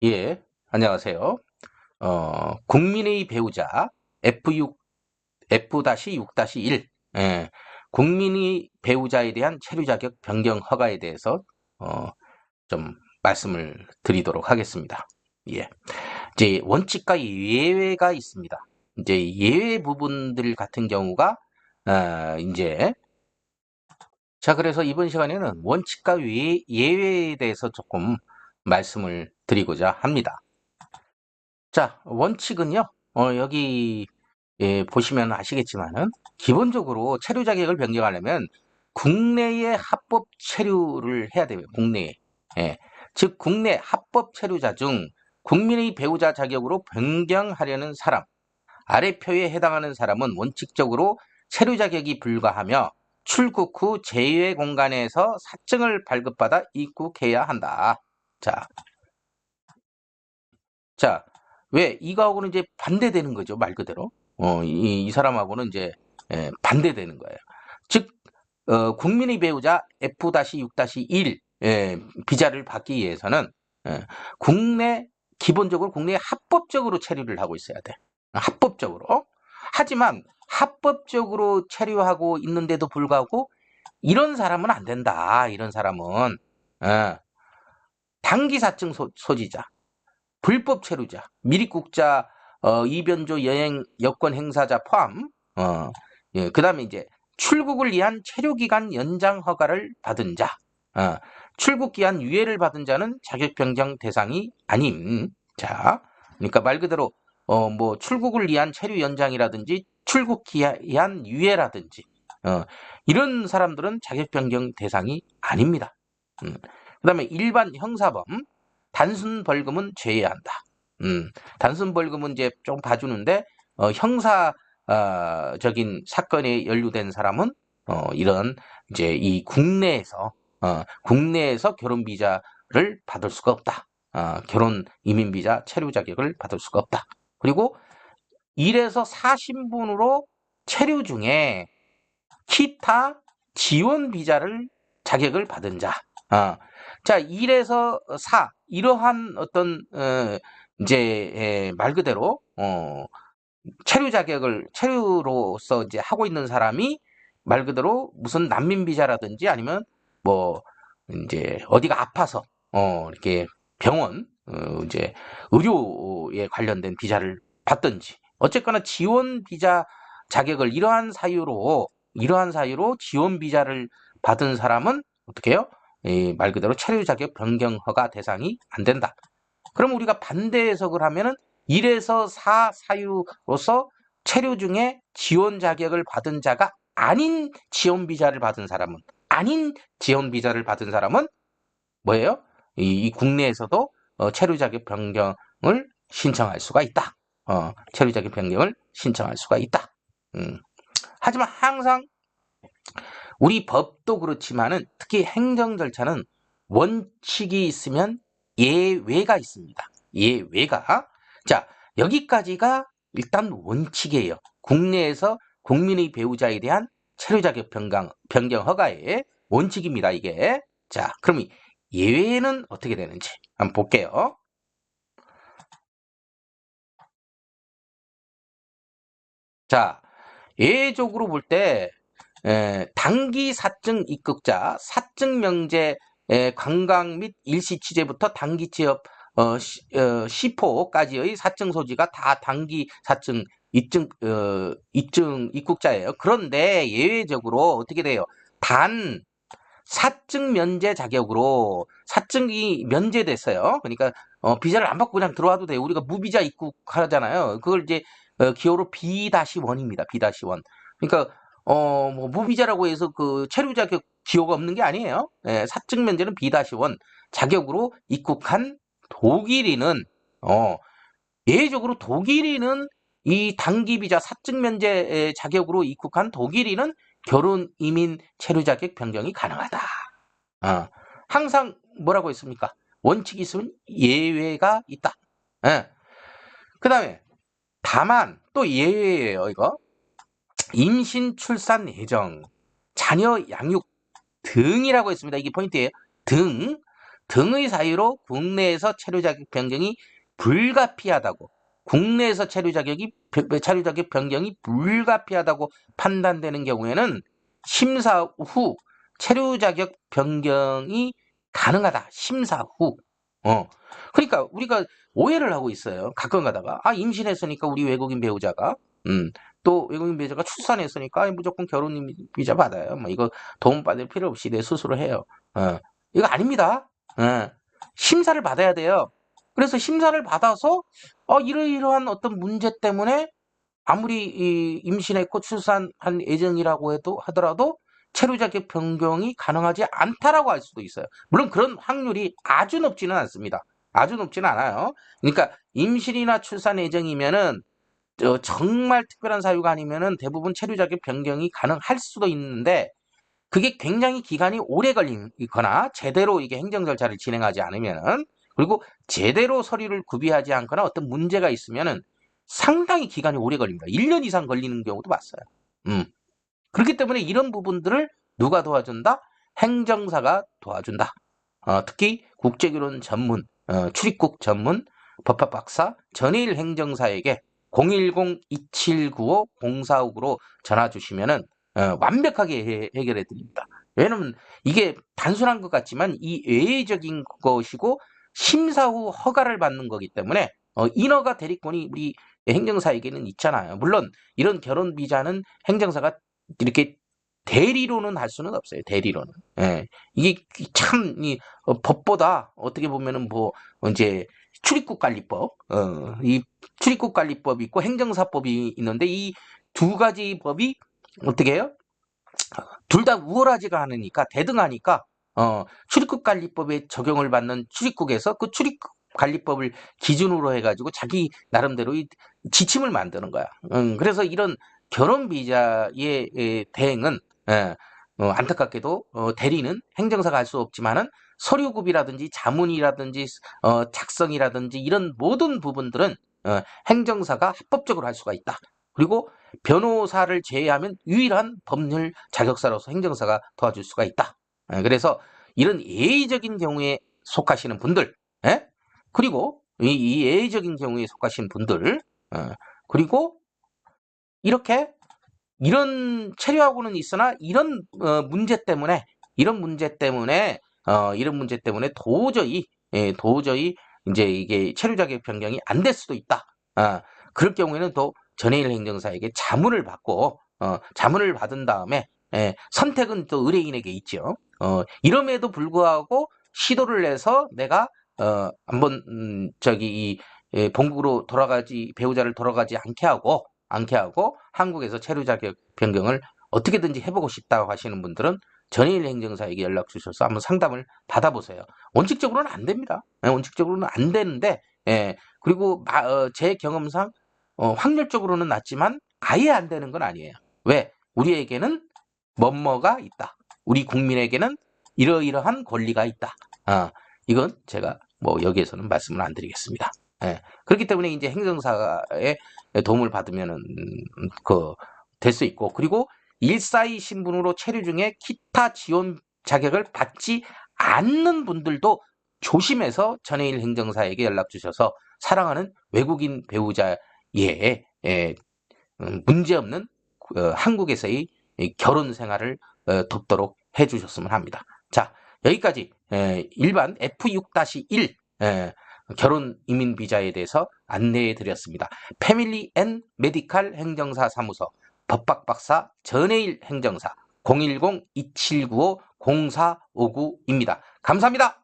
예, 안녕하세요. 국민의 배우자 F6, F-6-1, 예, 국민의 배우자에 대한 체류 자격 변경 허가에 대해서 어, 좀 말씀을 드리도록 하겠습니다. 예, 이제 원칙과 예외가 있습니다. 이제 예외 부분들 같은 경우가 이제 자, 그래서 이번 시간에는 원칙과 예외에 대해서 조금 말씀을 드리고자 합니다. 자, 원칙은요, 여기 보시면 아시겠지만은, 기본적으로 체류 자격을 변경하려면 국내에 합법 체류를 해야 돼요. 국내에. 예. 즉, 국내 합법 체류자 중 국민의 배우자 자격으로 변경하려는 사람, 아래 표에 해당하는 사람은 원칙적으로 체류 자격이 불가하며 출국 후 제외 공간에서 사증을 발급받아 입국해야 한다. 자, 자, 왜 이거하고는 이제 반대되는 거죠, 말 그대로. 이 사람하고는 이제 반대되는 거예요. 즉, 국민의 배우자 F-6-1 비자를 받기 위해서는 국내 기본적으로 국내에 합법적으로 체류를 하고 있어야 돼. 합법적으로. 하지만 합법적으로 체류하고 있는데도 불구하고 이런 사람은 안 된다. 이런 사람은 어, 단기 사증 소지자. 불법 체류자, 미입국자, 이변조 여행 여권 행사자 포함, 예, 그 다음에 이제 출국을 위한 체류기간 연장 허가를 받은 자, 어, 출국기한 유예를 받은 자는 자격 변경 대상이 아님. 자, 그러니까 말 그대로 뭐 출국을 위한 체류 연장이라든지 출국기한 유예라든지 이런 사람들은 자격 변경 대상이 아닙니다. 그다음에 일반 형사범, 단순 벌금은 제외한다. 단순 벌금은 이제 좀 봐주는데 형사적인 사건에 연루된 사람은 이런 이제 이 국내에서 결혼 비자를 받을 수가 없다. 결혼 이민 비자 체류 자격을 받을 수가 없다. 그리고 1에서 4신분으로 체류 중에 기타 지원 비자를 자격을 받은 자. 어, 자, 1에서 4 이러한 어떤 이제 말 그대로 체류 자격을 체류로서 이제 하고 있는 사람이 말 그대로 무슨 난민 비자라든지 아니면 뭐 이제 어디가 아파서 이렇게 병원 이제 의료에 관련된 비자를 받든지 어쨌거나 지원 비자 자격을 이러한 사유로 지원 비자를 받은 사람은 어떻게 해요? 말 그대로 체류 자격 변경 허가 대상이 안 된다. 그럼 우리가 반대 해석을 하면은 1에서 4 사유로서 체류 중에 지원 자격을 받은 자가 아닌 지원 비자를 받은 사람은 뭐예요? 이 국내에서도 체류 자격 변경을 신청할 수가 있다. 체류 자격 변경을 신청할 수가 있다. 음. 하지만 항상 우리 법도 그렇지만은 특히 행정 절차는 원칙이 있으면 예외가 있습니다. 예외가. 자, 여기까지가 일단 원칙이에요. 국내에서 국민의 배우자에 대한 체류 자격 변경 허가의 원칙입니다, 이게. 자, 그럼 이 예외는 어떻게 되는지 한번 볼게요. 자, 예외적으로 볼 때 단기 사증 입국자, 사증 명제 관광 및 일시 취재부터 단기 취업 시포까지의 사증 소지가 다 단기 사증 입증 입국자예요. 그런데 예외적으로 어떻게 돼요? 단 사증 면제 자격으로 사증이 면제됐어요. 그러니까 비자를 안 받고 그냥 들어와도 돼요. 우리가 무비자 입국하잖아요. 그걸 이제 기호로 B-1입니다. B-1. 그러니까 뭐 무비자라고 해서 그 체류 자격 기호가 없는 게 아니에요. 예, 사증 면제는 B-1 자격으로 입국한 독일인은 예외적으로 독일인은 이 단기 비자 사증 면제 자격으로 입국한 독일인은 결혼 이민 체류 자격 변경이 가능하다. 어, 항상 뭐라고 했습니까? 원칙이 있으면 예외가 있다. 예. 그 다음에 다만 또 예외예요, 이거. 임신, 출산, 예정, 자녀 양육 등이라고 했습니다. 이게 포인트예요. 등. 등의 사유로 국내에서 체류 자격 변경이 불가피하다고 국내에서 체류 자격 변경이 불가피하다고 판단되는 경우에는 심사 후 체류 자격 변경이 가능하다. 심사 후. 그러니까 우리가 오해를 하고 있어요. 가끔 가다가 임신했으니까 우리 외국인 배우자가 또 외국인 배우자가 출산했으니까 무조건 결혼 비자 받아요. 뭐 이거 도움 받을 필요 없이 내 스스로 해요. 이거 아닙니다. 심사를 받아야 돼요. 그래서 심사를 받아서 이러이러한 어떤 문제 때문에 아무리 임신했고 출산한 예정이라고 하더라도 체류 자격 변경이 가능하지 않다라고 할 수도 있어요. 물론 그런 확률이 아주 높지는 않습니다. 아주 높지는 않아요. 그러니까 임신이나 출산 예정이면은 정말 특별한 사유가 아니면은 대부분 체류 자격 변경이 가능할 수도 있는데 그게 굉장히 기간이 오래 걸리거나 제대로 이게 행정 절차를 진행하지 않으면은 그리고 제대로 서류를 구비하지 않거나 어떤 문제가 있으면은 상당히 기간이 오래 걸립니다. 1년 이상 걸리는 경우도 봤어요. 그렇기 때문에 이런 부분들을 누가 도와준다? 행정사가 도와준다. 특히 국제결혼 전문, 출입국 전문 법학박사 전혜일 행정사에게 010-2795-0459로 전화 주시면은 완벽하게 해결해 드립니다. 왜냐면 이게 단순한 것 같지만 이 외의적인 것이고 심사 후 허가를 받는 거기 때문에 인허가 대리권이 우리 행정사에게는 있잖아요. 물론 이런 결혼 비자는 행정사가 이렇게 대리로는 할 수는 없어요. 대리로는. 예. 이게 참 법보다 어떻게 보면은 뭐 이제 출입국관리법, 이 출입국관리법이 있고 행정사법이 있는데 이 두 가지 법이 어떻게 해요? 둘 다 우월하지가 않으니까 대등하니까 출입국관리법에 적용을 받는 출입국에서 그 출입국관리법을 기준으로 해가지고 자기 나름대로 이 지침을 만드는 거야. 그래서 이런 결혼 비자의 대행은 안타깝게도 대리는 행정사가 할 수 없지만은 서류구비라든지 자문이라든지 작성이라든지 이런 모든 부분들은 행정사가 합법적으로 할 수가 있다. 그리고 변호사를 제외하면 유일한 법률 자격사로서 행정사가 도와줄 수가 있다. 그래서 이런 예의적인 경우에 속하시는 분들, 그리고 이 예의적인 경우에 속하시는 분들, 그리고 이렇게 이런 체류하고는 있으나 이런 문제 때문에 도저히 이제 이게 체류 자격 변경이 안 될 수도 있다. 그럴 경우에는 또 전해일 행정사에게 자문을 받고 자문을 받은 다음에 선택은 또 의뢰인에게 있죠. 이럼에도 불구하고 시도를 해서 내가 한번 본국으로 배우자를 돌아가지 않게 하고 한국에서 체류 자격 변경을 어떻게든지 해보고 싶다고 하시는 분들은 전해일 행정사에게 연락 주셔서 한번 상담을 받아보세요. 원칙적으로는 안 됩니다. 원칙적으로는 안 되는데 그리고 제 경험상 확률적으로는 낮지만 아예 안 되는 건 아니에요. 왜? 우리에게는 뭐뭐가 있다. 우리 국민에게는 이러이러한 권리가 있다. 이건 제가 뭐 여기에서는 말씀을 안 드리겠습니다. 그렇기 때문에 이제 행정사의 도움을 받으면은 될 수 있고 그리고 142 신분으로 체류 중에 기타 지원 자격을 받지 않는 분들도 조심해서 전해일 행정사에게 연락 주셔서 사랑하는 외국인 배우자의 문제없는 한국에서의 결혼 생활을 돕도록 해주셨으면 합니다. 자, 여기까지 일반 F6-1 결혼 이민 비자에 대해서 안내해 드렸습니다. 패밀리 앤 메디칼 행정사 사무소 법학박사 전해일 행정사 010-2795-0459입니다. 감사합니다.